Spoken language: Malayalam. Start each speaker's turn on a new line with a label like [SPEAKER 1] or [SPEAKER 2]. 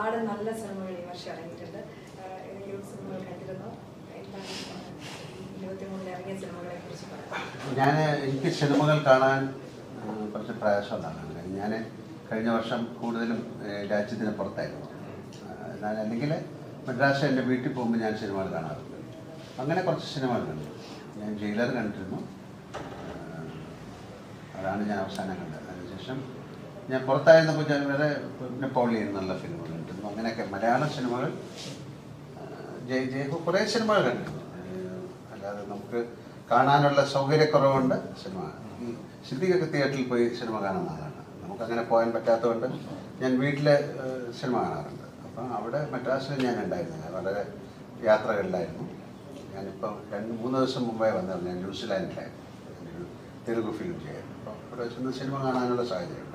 [SPEAKER 1] ഒരുപാട് നല്ല സിനിമകൾ ഈ വർഷം ഇറങ്ങിയിട്ടുണ്ട്. ഏതെങ്കിലും സിനിമകൾ കണ്ടിരുന്നോ? എന്താണ് 23 ഇറങ്ങിയ സിനിമകളെ കുറിച്ച് പറയാം?
[SPEAKER 2] എനിക്ക് സിനിമകൾ കാണാൻ കുറച്ച് പ്രയാസമുള്ളതാണ്. ഞാൻ കഴിഞ്ഞ വർഷം കൂടുതലും രാജ്യത്തിന് പുറത്തായിരുന്നു. അല്ലെങ്കിൽ മദ്രാസ് എൻ്റെ വീട്ടിൽ പോകുമ്പോൾ ഞാൻ സിനിമകൾ കാണാറുണ്ട്. അങ്ങനെ കുറച്ച് സിനിമകൾ കണ്ടു. ഞാൻ ജയിലർ കണ്ടിരുന്നു. അതാണ് ഞാൻ അവസാനം കണ്ടത്. അതിനുശേഷം ഞാൻ പുറത്തായിരുന്നപ്പോൾ ഞാൻ വേറെ നെപ്പോളിയൻ എന്നുള്ള സിനിമകൾ കണ്ടിരുന്നു. അങ്ങനെയൊക്കെ മലയാള സിനിമകൾ കുറേ സിനിമകൾ കണ്ടിരുന്നു. അല്ലാതെ നമുക്ക് കാണാനുള്ള സൗകര്യക്കുറവുണ്ട്. സിനിമ ഈ സിദ്ദിഖൊക്കെ തിയേറ്ററിൽ പോയി സിനിമ കാണുന്ന ആളാണ്. നമുക്കങ്ങനെ പോകാൻ പറ്റാത്തതുകൊണ്ട് ഞാൻ വീട്ടിൽ സിനിമ കാണാറുണ്ട്. അപ്പം അവിടെ മദ്രാസിൽ ഞാൻ ഉണ്ടായിരുന്നില്ല. വളരെ യാത്രകളിലായിരുന്നു. ഞാനിപ്പം 2-3 ദിവസം മുമ്പേ വന്നത്. ഞാൻ ന്യൂസിലാൻഡിലായിരുന്നു. ഞാനൊരു തെലുഗു ഫിലിം ചെയ്യായിരുന്നു. അപ്പോൾ അവിടെ വെച്ചൊന്ന് സിനിമ കാണാനുള്ള സാഹചര്യം.